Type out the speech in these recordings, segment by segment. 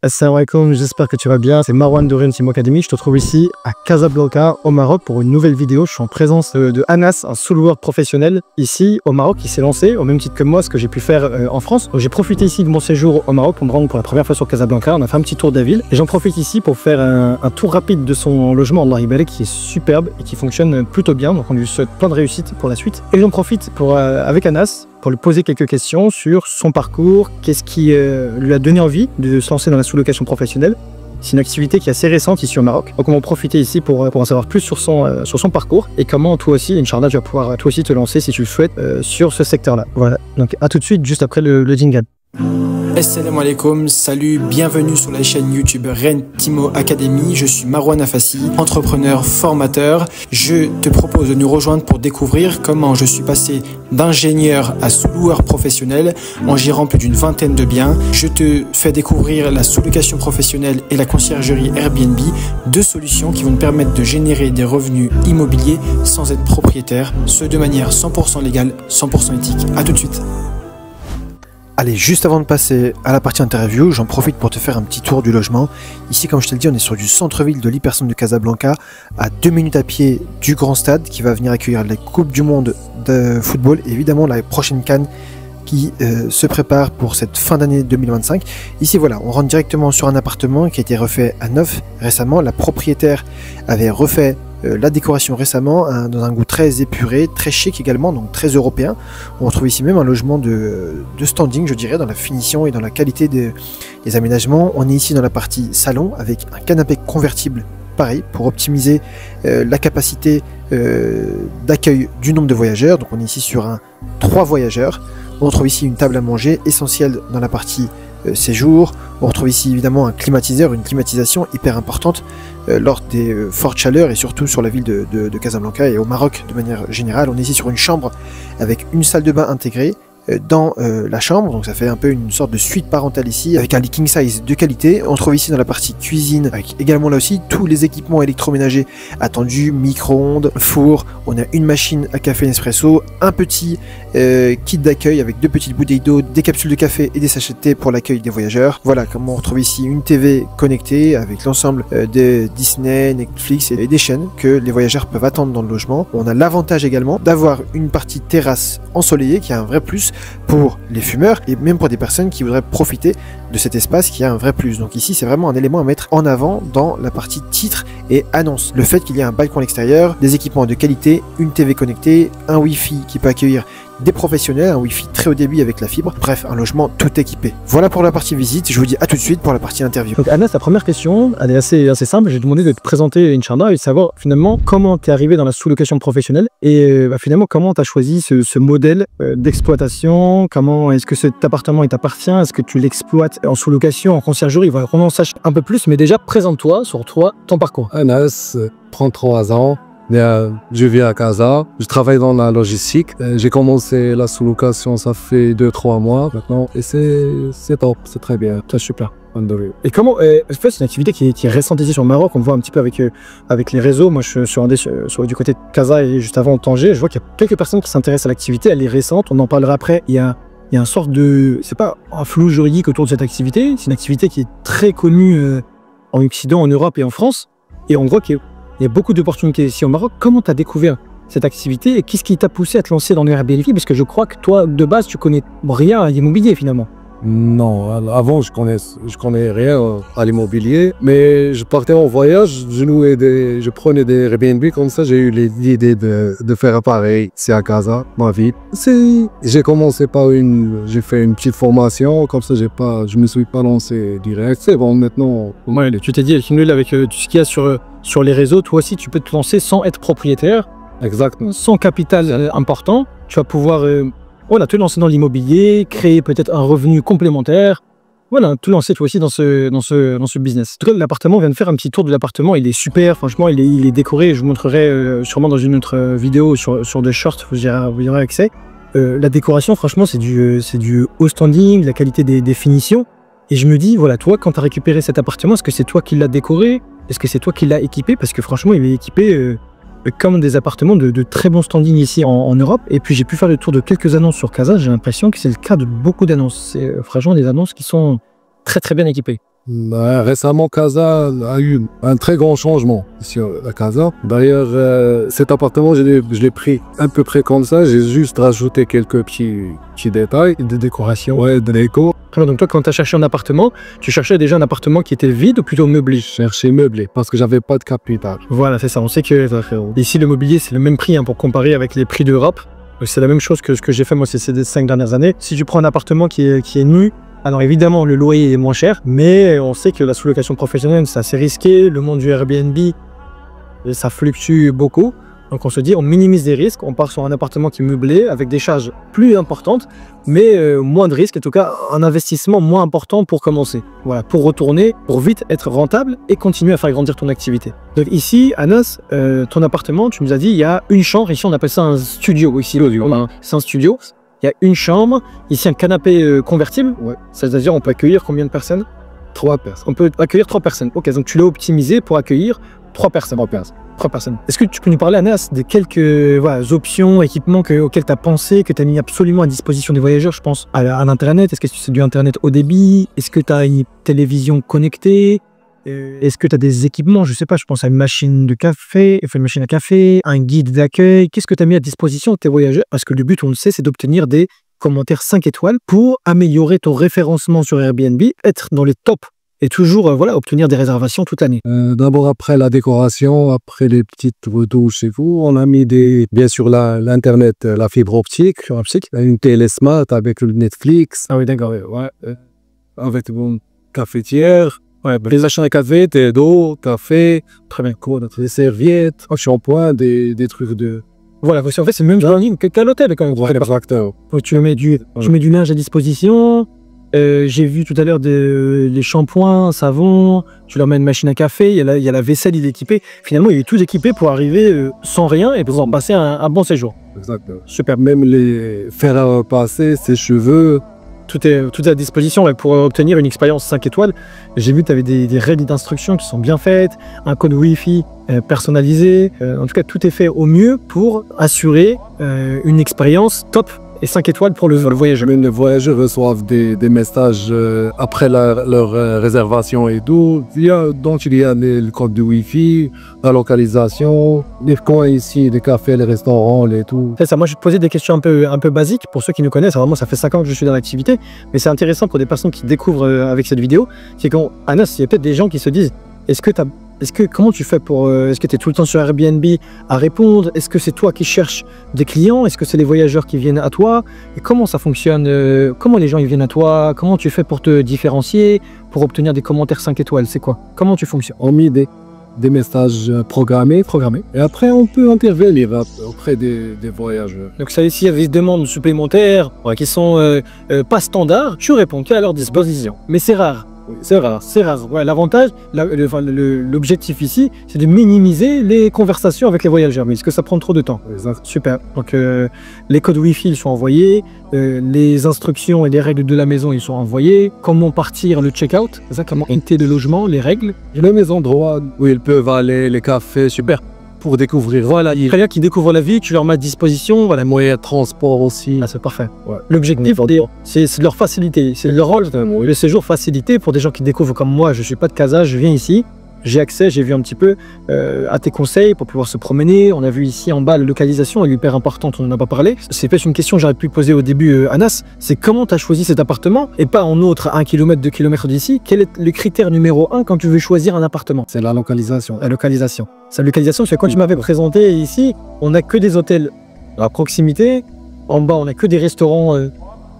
Assalamu alaikum, j'espère que tu vas bien. C'est Marwan de Rennes Team Academy. Je te trouve ici à Casablanca, au Maroc, pour une nouvelle vidéo. Je suis en présence de Anas, un soulwork professionnel ici au Maroc qui s'est lancé au même titre que moi, ce que j'ai pu faire en France. J'ai profité ici de mon séjour au Maroc pour me rendre pour la première fois sur Casablanca. On a fait un petit tour de la ville et j'en profite ici pour faire un tour rapide de son logement, Allah Ibarak, qui est superbe et qui fonctionne plutôt bien. Donc on lui souhaite plein de réussite pour la suite. Et j'en profite avec Anas pour lui poser quelques questions sur son parcours, qu'est-ce qui lui a donné envie de se lancer dans la sous-location professionnelle. C'est une activité qui est assez récente ici au Maroc. Donc on va en profiter ici pour en savoir plus sur son parcours et comment toi aussi, Inch'Allah, tu vas pouvoir toi aussi te lancer si tu le souhaites sur ce secteur-là. Voilà, donc à tout de suite, juste après le jingle. Assalamu alaikum, salut, bienvenue sur la chaîne YouTube Rennes Team Academy. Je suis Marwan Afassi, entrepreneur, formateur. Je te propose de nous rejoindre pour découvrir comment je suis passé d'ingénieur à sous-loueur professionnel en gérant plus d'une vingtaine de biens. Je te fais découvrir la sous-location professionnelle et la conciergerie Airbnb, deux solutions qui vont te permettre de générer des revenus immobiliers sans être propriétaire, ce de manière 100% légale, 100% éthique. À tout de suite. Allez, juste avant de passer à la partie interview, j'en profite pour te faire un petit tour du logement. Ici, comme je te l'ai dit, on est sur du centre-ville de l'hypercentre de Casablanca, à 2 minutes à pied du grand stade qui va venir accueillir la Coupe du Monde de football et évidemment la prochaine CAN qui se prépare pour cette fin d'année 2025. Ici, voilà, on rentre directement sur un appartement qui a été refait à neuf récemment. La propriétaire avait refait la décoration récemment dans un goût très épuré, très chic également, donc très européen. On retrouve ici même un logement de standing, je dirais, dans la finition et dans la qualité des aménagements. On est ici dans la partie salon avec un canapé convertible, pareil, pour optimiser la capacité d'accueil du nombre de voyageurs. Donc on est ici sur un 3 voyageurs. On retrouve ici une table à manger essentielle dans la partie séjour. On retrouve ici évidemment un climatiseur, une climatisation hyper importante lors des fortes chaleurs et surtout sur la ville de Casablanca et au Maroc de manière générale. On est ici sur une chambre avec une salle de bain intégrée dans la chambre, donc ça fait un peu une sorte de suite parentale ici avec un lit king size de qualité. On trouve ici dans la partie cuisine avec également là aussi tous les équipements électroménagers attendus, micro-ondes, four. On a une machine à café Nespresso, un petit kit d'accueil avec 2 petites bouteilles d'eau, des capsules de café et des sachets de thé pour l'accueil des voyageurs. Voilà comment on retrouve ici une TV connectée avec l'ensemble de Disney, Netflix et des chaînes que les voyageurs peuvent attendre dans le logement. On a l'avantage également d'avoir une partie terrasse ensoleillée qui a un vrai plus pour les fumeurs et même pour des personnes qui voudraient profiter de cet espace qui a un vrai plus. Donc ici c'est vraiment un élément à mettre en avant dans la partie titre et annonce. Le fait qu'il y ait un balcon à l'extérieur, des équipements de qualité, une TV connectée, un Wi-Fi qui peut accueillir des professionnels, un Wi-Fi très haut débit avec la fibre, bref, un logement tout équipé. Voilà pour la partie visite, je vous dis à tout de suite pour la partie interview. Donc Anas, ta première question, elle est assez simple. J'ai demandé de te présenter Inch'Allah et de savoir finalement comment tu es arrivé dans la sous-location professionnelle et finalement comment tu as choisi ce modèle d'exploitation, comment est-ce que cet appartement il t'appartient, est-ce que tu l'exploites en sous-location, en conciergerie, voilà, qu'on en sache un peu plus, mais déjà présente-toi sur toi, ton parcours. Anas, 33 ans. Je vis à Casa, je travaille dans la logistique. J'ai commencé la sous-location, ça fait 2-3 mois maintenant et c'est top, c'est très bien. C'est super. Et comment, en fait, c'est une activité qui est récente ici sur le Maroc, on voit un petit peu avec les réseaux. Moi je suis du côté de Casa et juste avant Tanger, je vois qu'il y a quelques personnes qui s'intéressent à l'activité, elle est récente, on en parlera après. Il y a une sorte de, c'est pas un flou juridique autour de cette activité, c'est une activité qui est très connue en Occident, en Europe et en France, et on voit qu'il y a beaucoup d'opportunités ici au Maroc. Comment tu as découvert cette activité et qu'est-ce qui t'a poussé à te lancer dans le Airbnb? Parce que je crois que toi, de base, tu connais rien à l'immobilier finalement. Non, avant je connais rien à l'immobilier, mais je partais en voyage, je prenais des Airbnb, comme ça j'ai eu l'idée de faire pareil, c'est à Casa, ma ville. J'ai commencé j'ai fait une petite formation, comme ça je me suis pas lancé direct, c'est bon maintenant. Ouais, tu t'es dit, avec tout ce qu'il y a sur les réseaux, toi aussi tu peux te lancer sans être propriétaire. Exactement. Sans capital important, tu vas pouvoir voilà, te lancer dans l'immobilier, créer peut-être un revenu complémentaire. Voilà, te lancer toi aussi dans ce business. En tout cas, l'appartement, on vient de faire un petit tour de l'appartement. Il est super, franchement, il est décoré. Je vous montrerai sûrement dans une autre vidéo sur des shorts, vous y aurez accès. La décoration, franchement, c'est du haut standing, la qualité des finitions. Et je me dis, voilà, toi, quand tu as récupéré cet appartement, est-ce que c'est toi qui l'as décoré? Est-ce que c'est toi qui l'as équipé? Parce que franchement, il est équipé comme des appartements de très bon standing ici en Europe. Et puis j'ai pu faire le tour de quelques annonces sur Casa, j'ai l'impression que c'est le cas de beaucoup d'annonces. C'est franchement des annonces qui sont très très bien équipées. Récemment, Casa a eu un très grand changement ici à Casa. D'ailleurs, cet appartement, je l'ai pris à peu près comme ça. J'ai juste rajouté quelques petits détails. De décoration. Ouais, de déco. Donc toi, quand tu as cherché un appartement, tu cherchais déjà un appartement qui était vide ou plutôt meublé? Je cherchais meublé parce que j'avais pas de capital. Voilà, c'est ça. On sait que ici, le mobilier, c'est le même prix pour comparer avec les prix d'Europe. C'est la même chose que ce que j'ai fait moi ces 5 dernières années. Si tu prends un appartement qui est nu, alors évidemment, le loyer est moins cher, mais on sait que la sous-location professionnelle, c'est assez risqué. Le monde du Airbnb, ça fluctue beaucoup. Donc on se dit, on minimise les risques, on part sur un appartement qui est meublé avec des charges plus importantes, mais moins de risques, en tout cas un investissement moins important pour commencer. Voilà, pour retourner, pour vite être rentable et continuer à faire grandir ton activité. Donc ici, Anas, ton appartement, tu nous as dit, il y a une chambre, ici on appelle ça un studio, ici c'est un studio. Il y a une chambre, ici un canapé convertible, c'est-à-dire on peut accueillir combien de personnes? 3 personnes. On peut accueillir 3 personnes. Ok, donc tu l'as optimisé pour accueillir 3 personnes. 3 personnes. Est-ce que tu peux nous parler, Anas, de quelques options, équipements auxquels tu as pensé, que tu as mis absolument à disposition des voyageurs? Je pense à l'Internet. Est-ce que c'est du Internet haut débit? Est-ce que tu as une télévision connectée? Est-ce que tu as des équipements? Je sais pas, je pense à une machine de café, une machine à café, un guide d'accueil. Qu'est-ce que tu as mis à disposition de tes voyageurs? Parce que le but, on le sait, c'est d'obtenir des commentaires 5 étoiles pour améliorer ton référencement sur Airbnb, être dans les tops et toujours obtenir des réservations toute l'année. D'abord, après la décoration, après les petites retouches chez vous, on a mis bien sûr l'Internet, la fibre optique, une télé smart avec le Netflix. Ah oui, d'accord, avec une cafetière. Les achats de café, thé d'eau, café, très bien, des serviettes, shampoing, des trucs de... Voilà, en fait, c'est le même genre qu'à l'hôtel quand même. Exactement. Tu mets du linge à disposition. J'ai vu tout à l'heure les shampoings, savons, tu leur mets une machine à café, il y a la vaisselle, il est équipé. Finalement, il est tout équipé pour arriver sans rien et pour passer un bon séjour. Exactement. Super. Même les faire à repasser, ses cheveux. Tout est à disposition pour obtenir une expérience 5 étoiles. J'ai vu que tu avais des règles d'instruction qui sont bien faites, un code Wi-Fi personnalisé. En tout cas, tout est fait au mieux pour assurer une expérience top et 5 étoiles pour le voyageur. Même les voyageurs reçoivent des messages après leur réservation et tout. Il y a le code de Wi-Fi, la localisation, les coins ici, les cafés, les restaurants, les tout. C'est ça, moi je vais te poser des questions un peu basiques pour ceux qui nous connaissent. Vraiment, ça fait 5 ans que je suis dans l'activité, mais c'est intéressant pour des personnes qui découvrent avec cette vidéo. C'est qu'Anas, il y a peut-être des gens qui se disent, comment tu fais est-ce que tu es tout le temps sur Airbnb à répondre? Est-ce que c'est toi qui cherches des clients? Est-ce que c'est les voyageurs qui viennent à toi? Et comment ça fonctionne? Comment les gens ils viennent à toi? Comment tu fais pour te différencier, pour obtenir des commentaires 5 étoiles? C'est quoi? Comment tu fonctionnes? On met des messages programmés. Et après, on peut intervenir auprès des voyageurs. Donc ça, ici, il y a des demandes supplémentaires qui sont pas standards. Tu réponds à leur disposition. Mais c'est rare. Oui, c'est rare. Ouais, l'avantage, l'objectif ici, c'est de minimiser les conversations avec les voyageurs. Mais est-ce que ça prend trop de temps? Exact. Super. Donc, les codes Wi-Fi, ils sont envoyés. Les instructions et les règles de la maison, ils sont envoyés. Comment partir le check-out? Comment quitter le logement, les règles. Il y a les endroits où ils peuvent aller, les cafés, super. Pour découvrir. Voilà, très bien, qui découvrent la vie, tu leur mets à disposition. Voilà, moyens de transport aussi. Ah, c'est parfait. Ouais. L'objectif, c'est de leur faciliter. C'est leur rôle, le séjour facilité pour des gens qui découvrent comme moi. Je suis pas de Casa, je viens ici. J'ai accès, j'ai vu un petit peu à tes conseils pour pouvoir se promener. On a vu ici en bas la localisation, elle est hyper importante, on n'en a pas parlé. C'est peut-être une question que j'aurais pu poser au début, Anas. C'est comment tu as choisi cet appartement et pas en autre à 1 km, 2 km d'ici? Quel est le critère numéro 1 quand tu veux choisir un appartement? C'est la localisation. La localisation. Sa localisation, c'est quand tu m'avais présenté ici, on n'a que des hôtels à proximité. En bas, on n'a que des restaurants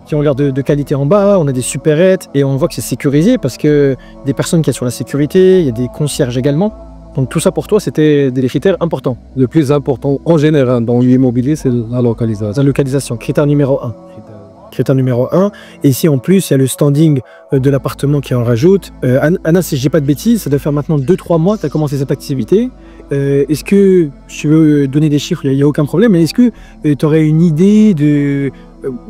qui ont l'air de qualité en bas, on a des supérettes et on voit que c'est sécurisé parce que des personnes qui assurent la sécurité, il y a des concierges également. Donc tout ça pour toi, c'était des critères importants. Le plus important en général dans l'immobilier, c'est la localisation. La localisation, critère numéro 1. Critère numéro 1. Et ici en plus, il y a le standing de l'appartement qui en rajoute. Anna, si je dis pas de bêtises, ça doit faire maintenant 2-3 mois que tu as commencé cette activité. Est-ce que tu veux donner des chiffres? Il n'y a aucun problème, mais est-ce que tu aurais une idée de...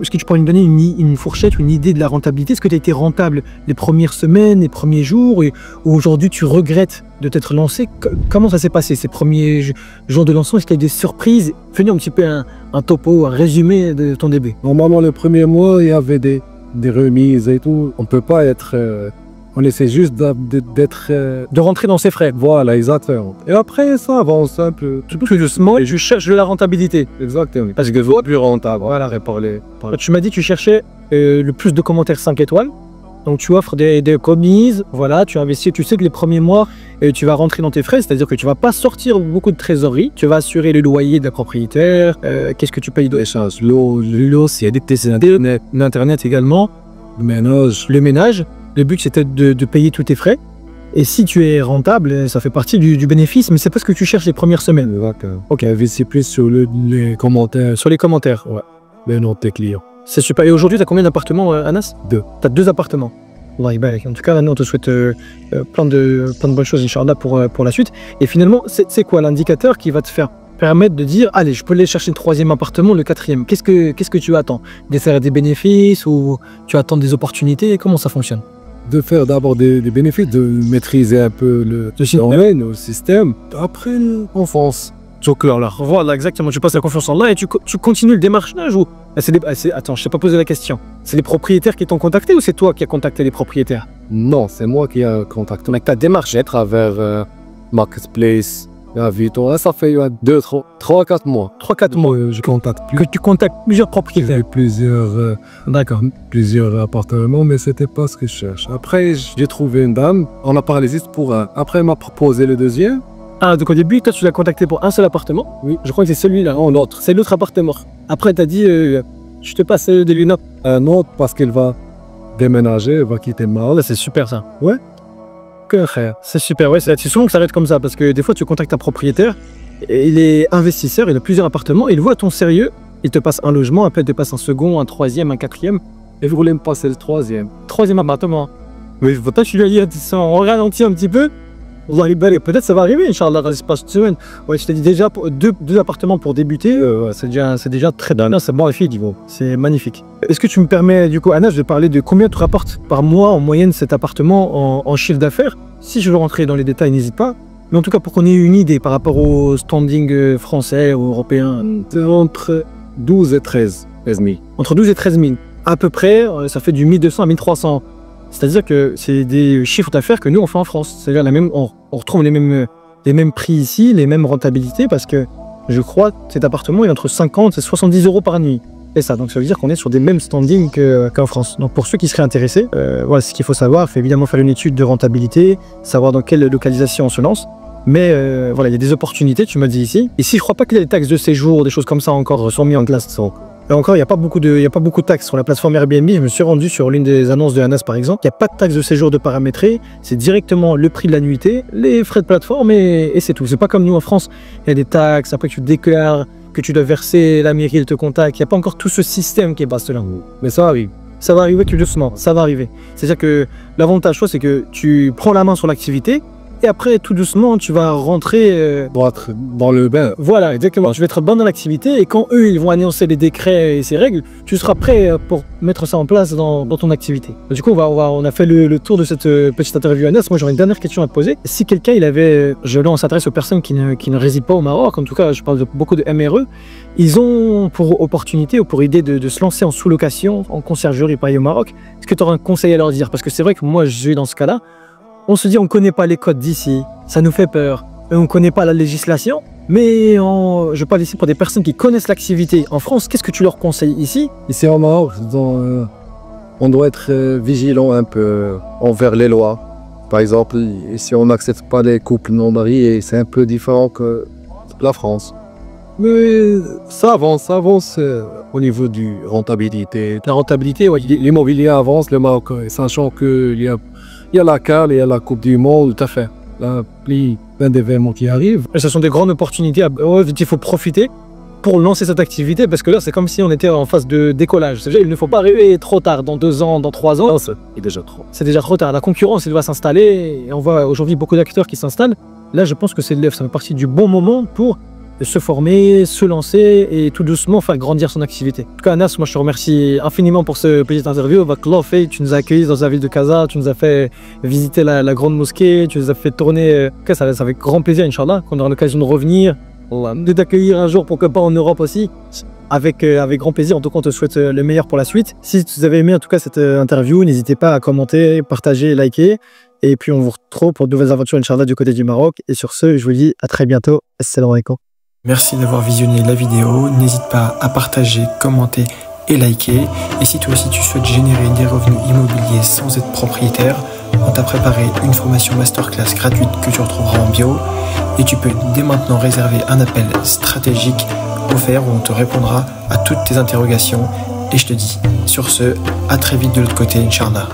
Est-ce que tu pourrais nous donner une fourchette, une idée de la rentabilité? Est-ce que tu as été rentable les premières semaines, les premiers jours, ou aujourd'hui tu regrettes de t'être lancé? Comment ça s'est passé ces premiers jours de lancement? Est-ce qu'il y a eu des surprises? Fais-nous un petit peu un topo, un résumé de ton début. Normalement, le premier mois, il y avait des remises et tout. On ne peut pas être On essaie juste d'être... De rentrer dans ses frais. Voilà, exactement. Et après, ça avance un peu. Tout doucement, et je cherche de la rentabilité. Exactement. Parce que plus rentable. Voilà, réparer. Tu m'as dit que tu cherchais le plus de commentaires 5 étoiles. Donc tu offres des commises, voilà, tu investis, tu sais que les premiers mois, tu vas rentrer dans tes frais, c'est-à-dire que tu vas pas sortir beaucoup de trésorerie, tu vas assurer le loyer de la propriétaire, qu'est-ce que tu payes d'échange, l'eau, c'est l'internet également, le ménage. Le but c'était de payer tous tes frais. Et si tu es rentable, ça fait partie du bénéfice, mais c'est pas ce que tu cherches les premières semaines. Ok, investis plus sur les commentaires. Sur les commentaires, ouais. Mais non, tes clients. C'est super. Et aujourd'hui, tu as combien d'appartements, Anas? 2. Tu as 2 appartements. En tout cas, nous, on te souhaite plein de bonnes choses, Inch'Allah, pour la suite. Et finalement, c'est quoi l'indicateur qui va te permettre de dire, allez, je peux aller chercher le 3e appartement, le 4e. Qu'est-ce que tu attends? Des bénéfices ou tu attends des opportunités? Comment ça fonctionne? De faire d'abord des bénéfices, de maîtriser un peu le système. Après, on fonce. Voilà, exactement. Tu passes la confiance en Allah et tu continues le démarchage ou... Attends, je t'ai pas posé la question. C'est les propriétaires qui t'ont contacté ou c'est toi qui as contacté les propriétaires? Non, c'est moi qui ai contacté. Mais tu as démarché à travers Marketplace, Avito. Là, ça fait 3-4 mois. 3-4 mois. Je contacte plus. Que tu contactes plusieurs propriétaires? Plusieurs appartements, mais c'était pas ce que je cherche. Après, j'ai trouvé une dame. On a parlé juste pour un. Après, elle m'a proposé le 2e. Ah, donc au début, toi, tu l'as contacté pour un seul appartement? Oui. Je crois que c'est celui-là. Non, l'autre. C'est l'autre appartement. Après, tu as dit, je te passe des lunettes. Un autre parce qu'elle va déménager, elle va quitter Maroc. C'est super ça. Ouais. C'est super, ouais. C'est souvent que ça arrête comme ça parce que des fois, tu contactes un propriétaire, et il est investisseur, il a plusieurs appartements, il voit ton sérieux, il te passe un logement, après il te passe un second, un 3e, un 4e. Et vous voulez me passer le 3e? 3e appartement. Mais toi, tu lui as dit, on ralentit un petit peu. Peut-être ça va arriver, Inch'Allah, dans l'espace de semaine. Ouais, je t'ai dit déjà, 2 appartements pour débuter, c'est déjà très bien. C'est bon, les filles, c'est magnifique. Est-ce que tu me permets, du coup, Anas, de parler de combien tu rapportes par mois en moyenne cet appartement en chiffre d'affaires? Si je veux rentrer dans les détails, n'hésite pas. Mais en tout cas, pour qu'on ait une idée par rapport au standing français ou européen. C'est entre 12 et 13 000. Entre 12 et 13 000. À peu près, ça fait du 1200 à 1300. C'est-à-dire que c'est des chiffres d'affaires que nous on fait en France. C'est-à-dire on retrouve les mêmes prix ici, les mêmes rentabilités, parce que je crois que cet appartement est entre 50 et 70 euros par nuit. Et ça, donc ça veut dire qu'on est sur des mêmes standings qu'en France. Donc pour ceux qui seraient intéressés, voilà ce qu'il faut savoir. Il faut évidemment faire une étude de rentabilité, savoir dans quelle localisation on se lance. Mais voilà, il y a des opportunités, tu m'as dit ici. Ici, je crois pas qu'il y a des taxes de séjour, des choses comme ça encore sont mis en place. Là encore, il n'y a pas beaucoup de taxes sur la plateforme Airbnb. Je me suis rendu sur l'une des annonces de Anas par exemple. Il n'y a pas de taxe de séjour de paramétrer. C'est directement le prix de la nuitée, les frais de plateforme et c'est tout. C'est pas comme nous en France. Il y a des taxes, après tu déclares que tu dois verser, la mairie elle te contacte. Il n'y a pas encore tout ce système qui est bas là. Mais ça arrive. Ça va arriver tout doucement. Ça va arriver. C'est-à-dire que l'avantage, c'est que tu prends la main sur l'activité. Et après, tout doucement, tu vas rentrer... dans le bain. Voilà, exactement. Tu vas être bon dans l'activité et quand eux, ils vont annoncer les décrets et ces règles, tu seras prêt pour mettre ça en place dans ton activité. Du coup, on a fait le tour de cette petite interview Anas. Moi, j'aurais une dernière question à te poser. Si quelqu'un, on s'adresse aux personnes qui ne résident pas au Maroc, en tout cas, je parle de beaucoup de MRE, ils ont pour opportunité ou pour idée de se lancer en sous-location, en conciergerie payée au Maroc. Est-ce que tu aurais un conseil à leur dire? Parce que c'est vrai que moi, je suis dans ce cas-là. On se dit on ne connaît pas les codes d'ici, ça nous fait peur, on ne connaît pas la législation, mais je parle ici pour des personnes qui connaissent l'activité. En France, qu'est-ce que tu leur conseilles ici? Ici au Maroc, on doit être vigilant un peu envers les lois. Par exemple, ici on n'accepte pas les couples non mariés, c'est un peu différent que la France. Mais ça avance au niveau du rentabilité. La rentabilité, oui. L'immobilier avance, le Maroc, sachant qu'il y a la CAL, il y a la Coupe du Monde, tout à fait. Là, plein d'événements qui arrivent. Et ce sont des grandes opportunités. Il faut profiter pour lancer cette activité parce que là, c'est comme si on était en phase de décollage. C'est-à-dire, il ne faut pas arriver trop tard, dans 2 ans, dans 3 ans. Non, c'est déjà trop. C'est déjà trop tard. La concurrence, elle va s'installer et on voit aujourd'hui beaucoup d'acteurs qui s'installent. Là, je pense que ça fait partie du bon moment pour se former, se lancer et tout doucement faire grandir son activité. En tout cas, Anas, moi je te remercie infiniment pour ce petit interview. Tu nous as accueillis dans la ville de Casa, tu nous as fait visiter la grande mosquée, tu nous as fait tourner. En tout cas, ça avec grand plaisir, Inch'Allah, qu'on aura l'occasion de revenir, de t'accueillir un jour, pourquoi pas en Europe aussi. avec grand plaisir. En tout cas, on te souhaite le meilleur pour la suite. Si vous avez aimé en tout cas cette interview, n'hésitez pas à commenter, partager, liker. Et puis on vous retrouve pour de nouvelles aventures, Inch'Allah, du côté du Maroc. Et sur ce, je vous dis à très bientôt. Assalamu alaikum. Merci d'avoir visionné la vidéo. N'hésite pas à partager, commenter et liker. Et si toi aussi tu souhaites générer des revenus immobiliers sans être propriétaire, on t'a préparé une formation masterclass gratuite que tu retrouveras en bio. Et tu peux dès maintenant réserver un appel stratégique offert où on te répondra à toutes tes interrogations. Et je te dis sur ce, à très vite de l'autre côté, Inch'Allah.